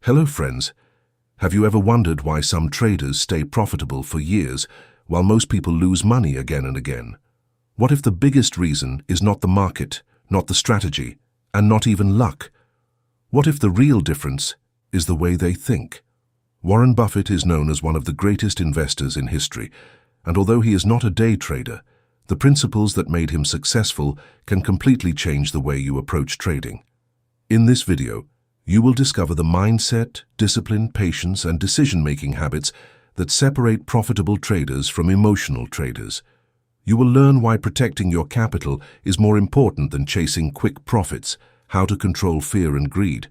Hello friends, have you ever wondered why some traders stay profitable for years while most people lose money again and again? What if the biggest reason is not the market, not the strategy, and not even luck? What if the real difference is the way they think? Warren Buffett is known as one of the greatest investors in history, and although he is not a day trader, the principles that made him successful can completely change the way you approach trading. In this video, you will discover the mindset, discipline, patience, and decision-making habits that separate profitable traders from emotional traders. You will learn why protecting your capital is more important than chasing quick profits, how to control fear and greed,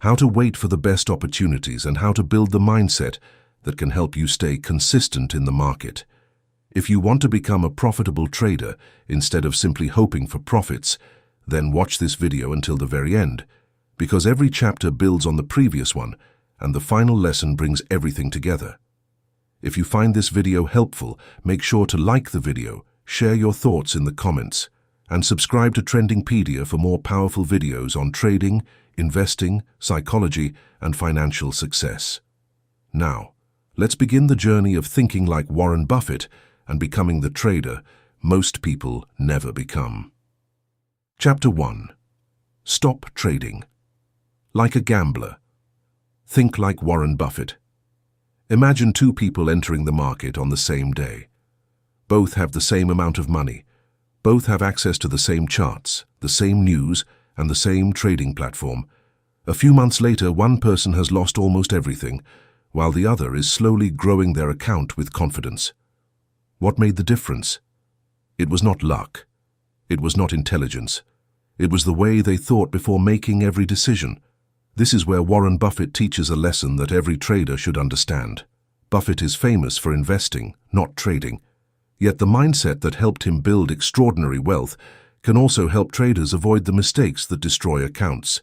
how to wait for the best opportunities, and how to build the mindset that can help you stay consistent in the market. If you want to become a profitable trader instead of simply hoping for profits, then watch this video until the very end, because every chapter builds on the previous one, and the final lesson brings everything together. If you find this video helpful, make sure to like the video, share your thoughts in the comments, and subscribe to Trending Pedia for more powerful videos on trading, investing, psychology, and financial success. Now, let's begin the journey of thinking like Warren Buffett and becoming the trader most people never become. Chapter 1. Stop trading. Like a gambler. Think like Warren Buffett. Imagine two people entering the market on the same day. Both have the same amount of money. Both have access to the same charts, the same news, and the same trading platform. A few months later, one person has lost almost everything, while the other is slowly growing their account with confidence. What made the difference? It was not luck. It was not intelligence. It was the way they thought before making every decision. This is where Warren Buffett teaches a lesson that every trader should understand. Buffett is famous for investing, not trading. Yet the mindset that helped him build extraordinary wealth can also help traders avoid the mistakes that destroy accounts.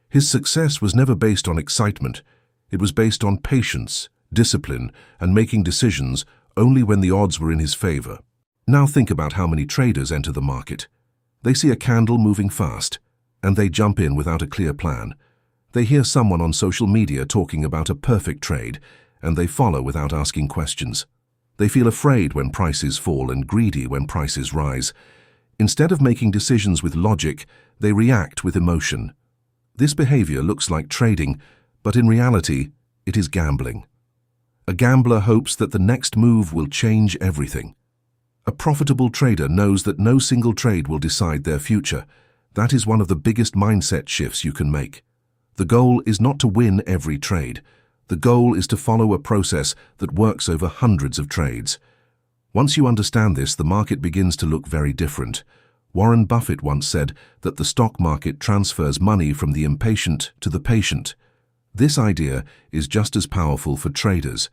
His success was never based on excitement. It was based on patience, discipline, and making decisions only when the odds were in his favor. Now think about how many traders enter the market. They see a candle moving fast, and they jump in without a clear plan. They hear someone on social media talking about a perfect trade, and they follow without asking questions. They feel afraid when prices fall and greedy when prices rise. Instead of making decisions with logic, they react with emotion. This behavior looks like trading, but in reality, it is gambling. A gambler hopes that the next move will change everything. A profitable trader knows that no single trade will decide their future. That is one of the biggest mindset shifts you can make. The goal is not to win every trade. The goal is to follow a process that works over hundreds of trades. Once you understand this, the market begins to look very different. Warren Buffett once said that the stock market transfers money from the impatient to the patient. This idea is just as powerful for traders.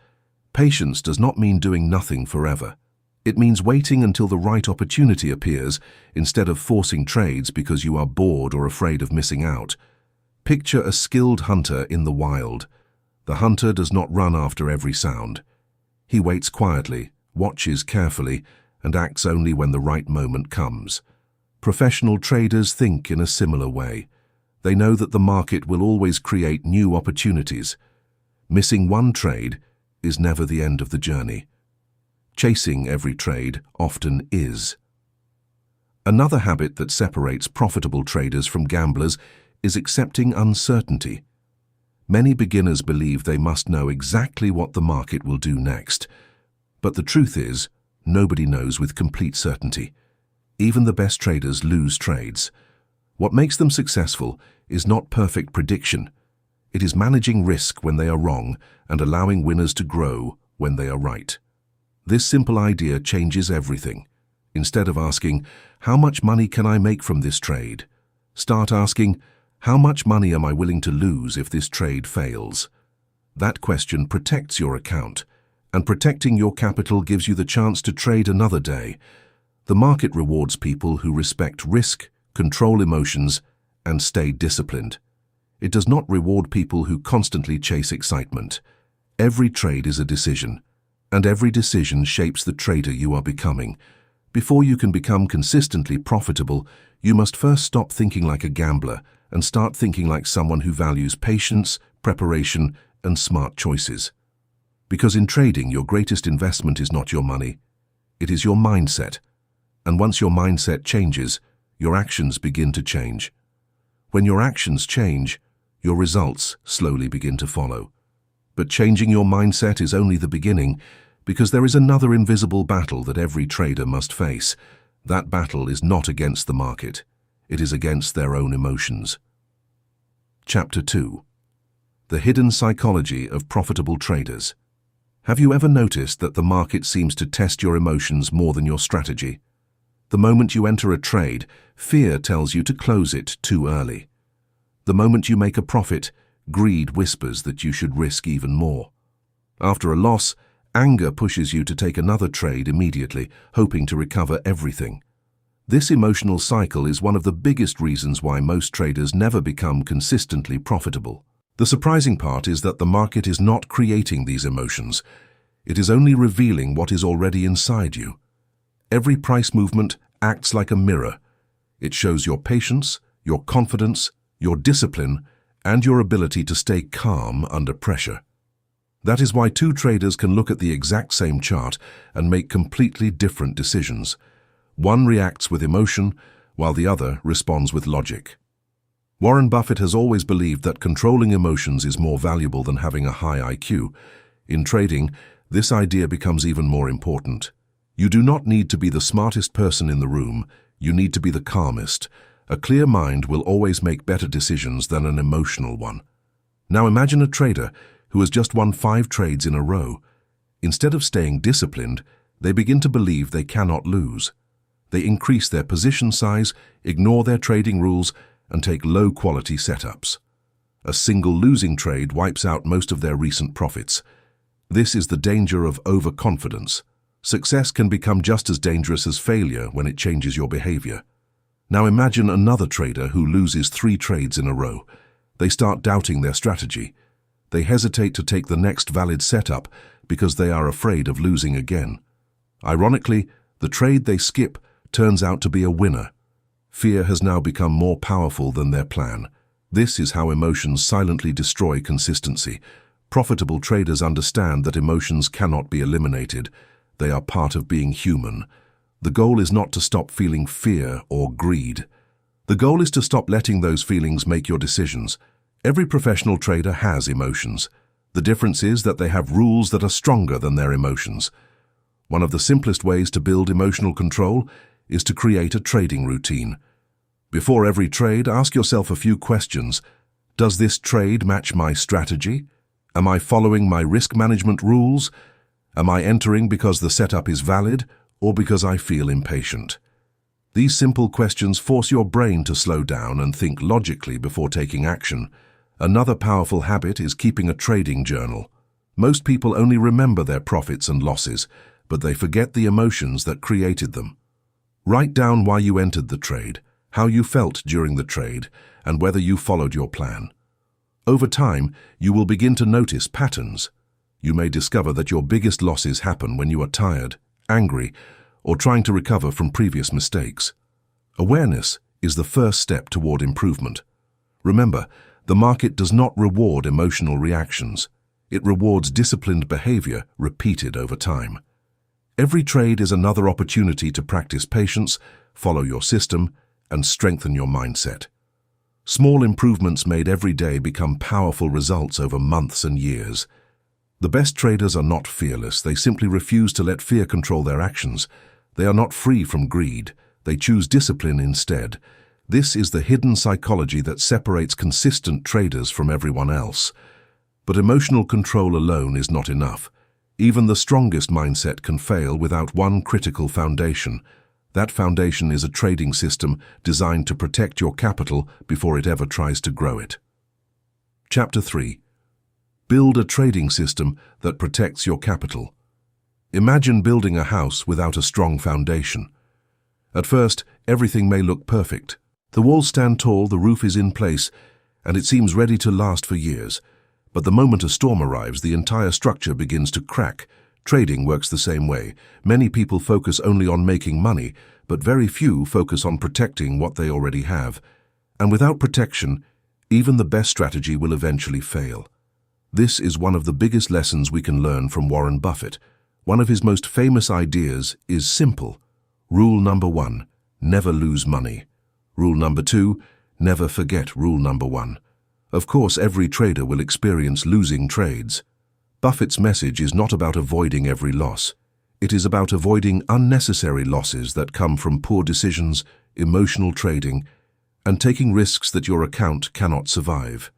Patience does not mean doing nothing forever. It means waiting until the right opportunity appears instead of forcing trades because you are bored or afraid of missing out. Picture a skilled hunter in the wild. The hunter does not run after every sound. He waits quietly, watches carefully, and acts only when the right moment comes. Professional traders think in a similar way. They know that the market will always create new opportunities. Missing one trade is never the end of the journey. Chasing every trade often is. Another habit that separates profitable traders from gamblers is accepting uncertainty. Many beginners believe they must know exactly what the market will do next. But the truth is, nobody knows with complete certainty. Even the best traders lose trades. What makes them successful is not perfect prediction. It is managing risk when they are wrong and allowing winners to grow when they are right. This simple idea changes everything. Instead of asking, "How much money can I make from this trade?" start asking, "How much money am I willing to lose if this trade fails?" That question protects your account, and protecting your capital gives you the chance to trade another day. The market rewards people who respect risk, control emotions, and stay disciplined. It does not reward people who constantly chase excitement. Every trade is a decision, and every decision shapes the trader you are becoming. Before you can become consistently profitable, you must first stop thinking like a gambler and start thinking like someone who values patience, preparation, and smart choices. Because in trading, your greatest investment is not your money, it is your mindset. And once your mindset changes, your actions begin to change. When your actions change, your results slowly begin to follow. But changing your mindset is only the beginning, because there is another invisible battle that every trader must face. That battle is not against the market, it is against their own emotions. Chapter 2. The Hidden Psychology of Profitable Traders. Have you ever noticed that the market seems to test your emotions more than your strategy? The moment you enter a trade, fear tells you to close it too early. The moment you make a profit, greed whispers that you should risk even more. After a loss, anger pushes you to take another trade immediately, hoping to recover everything. This emotional cycle is one of the biggest reasons why most traders never become consistently profitable. The surprising part is that the market is not creating these emotions. It is only revealing what is already inside you. Every price movement acts like a mirror. It shows your patience, your confidence, your discipline, and your ability to stay calm under pressure. That is why two traders can look at the exact same chart and make completely different decisions. One reacts with emotion, while the other responds with logic. Warren Buffett has always believed that controlling emotions is more valuable than having a high IQ. In trading, this idea becomes even more important. You do not need to be the smartest person in the room, you need to be the calmest. A clear mind will always make better decisions than an emotional one. Now imagine a trader who has just won 5 trades in a row. Instead of staying disciplined, they begin to believe they cannot lose. They increase their position size, ignore their trading rules, and take low-quality setups. A single losing trade wipes out most of their recent profits. This is the danger of overconfidence. Success can become just as dangerous as failure when it changes your behavior. Now imagine another trader who loses 3 trades in a row. They start doubting their strategy. They hesitate to take the next valid setup because they are afraid of losing again. Ironically, the trade they skip turns out to be a winner. Fear has now become more powerful than their plan. This is how emotions silently destroy consistency. Profitable traders understand that emotions cannot be eliminated. They are part of being human. The goal is not to stop feeling fear or greed. The goal is to stop letting those feelings make your decisions. Every professional trader has emotions. The difference is that they have rules that are stronger than their emotions. One of the simplest ways to build emotional control is to create a trading routine. Before every trade, ask yourself a few questions. Does this trade match my strategy? Am I following my risk management rules? Am I entering because the setup is valid or because I feel impatient? These simple questions force your brain to slow down and think logically before taking action. Another powerful habit is keeping a trading journal. Most people only remember their profits and losses, but they forget the emotions that created them. Write down why you entered the trade, how you felt during the trade, and whether you followed your plan. Over time, you will begin to notice patterns. You may discover that your biggest losses happen when you are tired, angry, or trying to recover from previous mistakes. Awareness is the first step toward improvement. Remember, the market does not reward emotional reactions. It rewards disciplined behavior repeated over time. Every trade is another opportunity to practice patience, follow your system, and strengthen your mindset. Small improvements made every day become powerful results over months and years. The best traders are not fearless. They simply refuse to let fear control their actions. They are not free from greed. They choose discipline instead. This is the hidden psychology that separates consistent traders from everyone else. But emotional control alone is not enough. Even the strongest mindset can fail without one critical foundation. That foundation is a trading system designed to protect your capital before it ever tries to grow it. Chapter 3. Build a trading system that protects your capital. Imagine building a house without a strong foundation. At first, everything may look perfect. The walls stand tall, the roof is in place, and it seems ready to last for years. But the moment a storm arrives, the entire structure begins to crack. Trading works the same way. Many people focus only on making money, but very few focus on protecting what they already have. And without protection, Even the best strategy will eventually fail. This is one of the biggest lessons we can learn from Warren Buffett. One of his most famous ideas is simple. Rule number 1, never lose money. Rule number 2, never forget rule number 1. Of course, every trader will experience losing trades. Buffett's message is not about avoiding every loss. It is about avoiding unnecessary losses that come from poor decisions, emotional trading, and taking risks that your account cannot survive.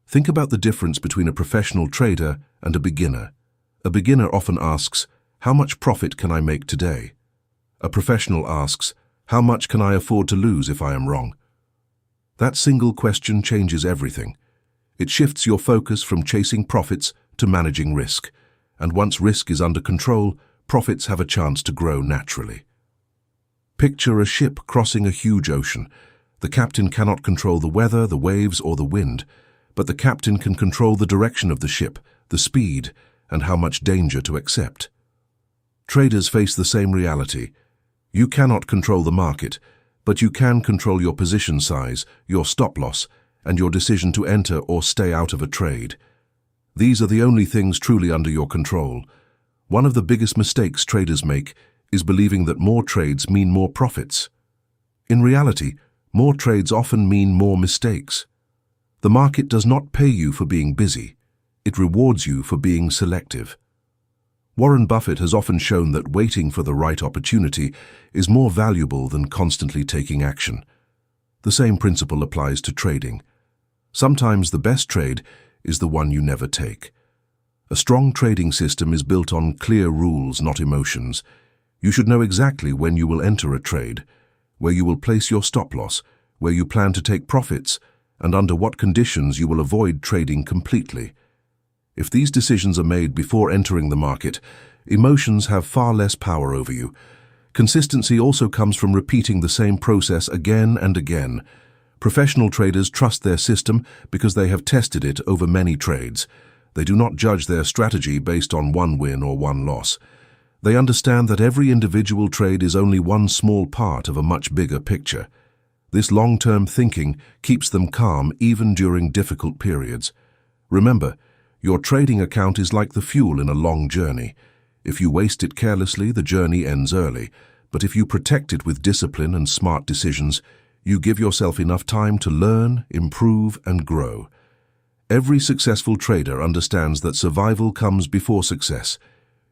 Think about the difference between a professional trader and a beginner. A beginner often asks, "How much profit can I make today?" A professional asks, "How much can I afford to lose if I am wrong?" That single question changes everything. It shifts your focus from chasing profits to managing risk. And once risk is under control, profits have a chance to grow naturally. Picture a ship crossing a huge ocean. The captain cannot control the weather, the waves, or the wind, but the captain can control the direction of the ship, the speed, and how much danger to accept. Traders face the same reality. You cannot control the market, but you can control your position size, your stop loss, and your decision to enter or stay out of a trade. These are the only things truly under your control. One of the biggest mistakes traders make is believing that more trades mean more profits. In reality, more trades often mean more mistakes. The market does not pay you for being busy. It rewards you for being selective. Warren Buffett has often shown that waiting for the right opportunity is more valuable than constantly taking action. The same principle applies to trading. Sometimes the best trade is the one you never take. A strong trading system is built on clear rules, not emotions. You should know exactly when you will enter a trade, where you will place your stop loss, where you plan to take profits, and under what conditions you will avoid trading completely. If these decisions are made before entering the market, emotions have far less power over you. Consistency also comes from repeating the same process again and again. Professional traders trust their system because they have tested it over many trades. They do not judge their strategy based on one win or one loss. They understand that every individual trade is only one small part of a much bigger picture. This long-term thinking keeps them calm even during difficult periods. Remember, your trading account is like the fuel in a long journey. If you waste it carelessly, the journey ends early. But if you protect it with discipline and smart decisions, you give yourself enough time to learn, improve, and grow. Every successful trader understands that survival comes before success.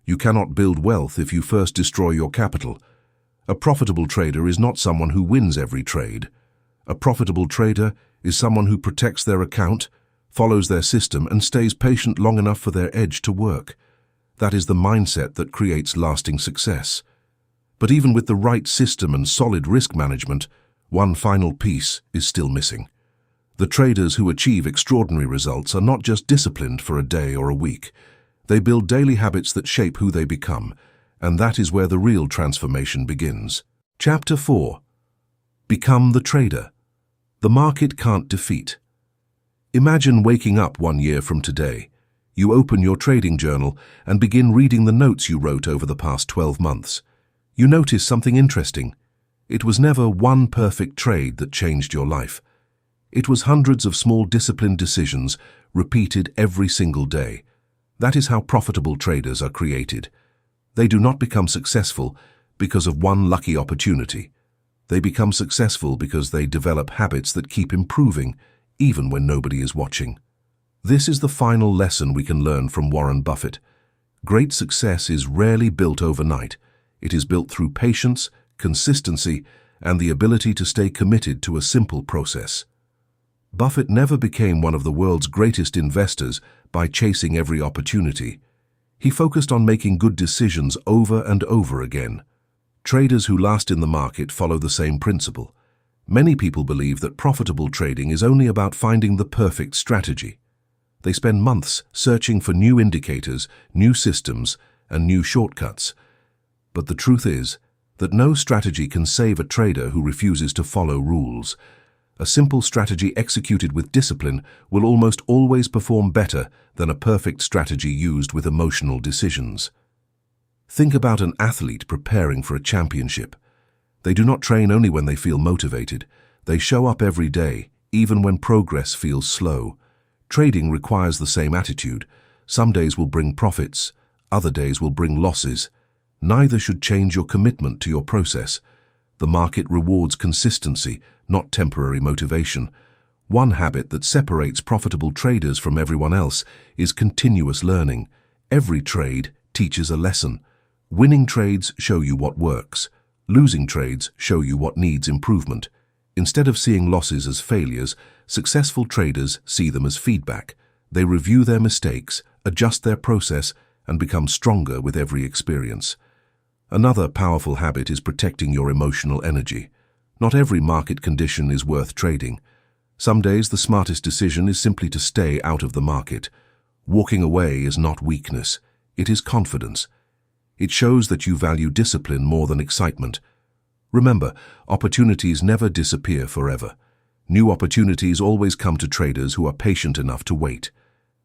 You cannot build wealth if you first destroy your capital. A profitable trader is not someone who wins every trade. A profitable trader is someone who protects their account, follows their system, and stays patient long enough for their edge to work. That is the mindset that creates lasting success. But even with the right system and solid risk management, one final piece is still missing. The traders who achieve extraordinary results are not just disciplined for a day or a week. They build daily habits that shape who they become, and that is where the real transformation begins. Chapter 4. Become the trader. The market can't defeat. Imagine waking up 1 year from today. You open your trading journal and begin reading the notes you wrote over the past 12 months. You notice something interesting. It was never one perfect trade that changed your life. It was hundreds of small disciplined decisions repeated every single day. That is how profitable traders are created. They do not become successful because of one lucky opportunity. They become successful because they develop habits that keep improving, even when nobody is watching. This is the final lesson we can learn from Warren Buffett. Great success is rarely built overnight. It is built through patience, consistency, and the ability to stay committed to a simple process. Buffett never became one of the world's greatest investors by chasing every opportunity. He focused on making good decisions over and over again. Traders who last in the market follow the same principle. Many people believe that profitable trading is only about finding the perfect strategy. They spend months searching for new indicators, new systems, and new shortcuts. But the truth is that no strategy can save a trader who refuses to follow rules. A simple strategy executed with discipline will almost always perform better than a perfect strategy used with emotional decisions. Think about an athlete preparing for a championship. They do not train only when they feel motivated. They show up every day, even when progress feels slow. Trading requires the same attitude. Some days will bring profits, other days will bring losses. Neither should change your commitment to your process. The market rewards consistency, not temporary motivation. One habit that separates profitable traders from everyone else is continuous learning. Every trade teaches a lesson. Winning trades show you what works. Losing trades show you what needs improvement. Instead of seeing losses as failures, successful traders see them as feedback. They review their mistakes, adjust their process, and become stronger with every experience. Another powerful habit is protecting your emotional energy. Not every market condition is worth trading. Some days the smartest decision is simply to stay out of the market. Walking away is not weakness, it is confidence. It shows that you value discipline more than excitement. Remember, opportunities never disappear forever. New opportunities always come to traders who are patient enough to wait.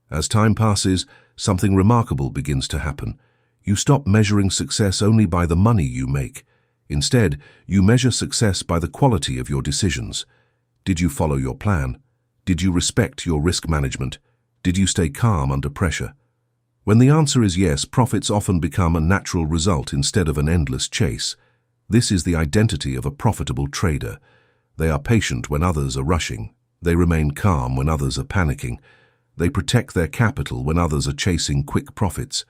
As time passes, something remarkable begins to happen. You stop measuring success only by the money you make. Instead, you measure success by the quality of your decisions. Did you follow your plan? Did you respect your risk management? Did you stay calm under pressure? When the answer is yes, profits often become a natural result instead of an endless chase. This is the identity of a profitable trader. They are patient when others are rushing. They remain calm when others are panicking. They protect their capital when others are chasing quick profits.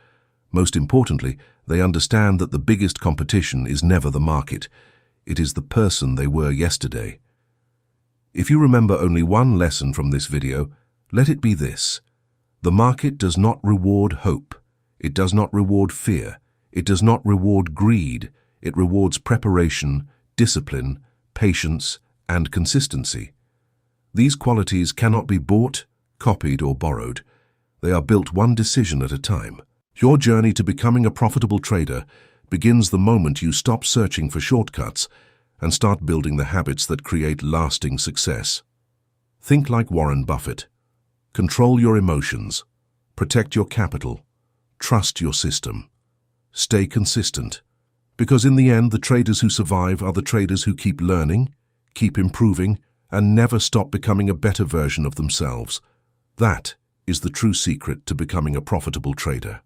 Most importantly, they understand that the biggest competition is never the market. It is the person they were yesterday. If you remember only one lesson from this video, let it be this. The market does not reward hope. It does not reward fear. It does not reward greed. It rewards preparation, discipline, patience, and consistency. These qualities cannot be bought, copied, or borrowed. They are built one decision at a time. Your journey to becoming a profitable trader begins the moment you stop searching for shortcuts and start building the habits that create lasting success. Think like Warren Buffett. Control your emotions. Protect your capital. Trust your system. Stay consistent. Because in the end, the traders who survive are the traders who keep learning, keep improving, and never stop becoming a better version of themselves. That is the true secret to becoming a profitable trader.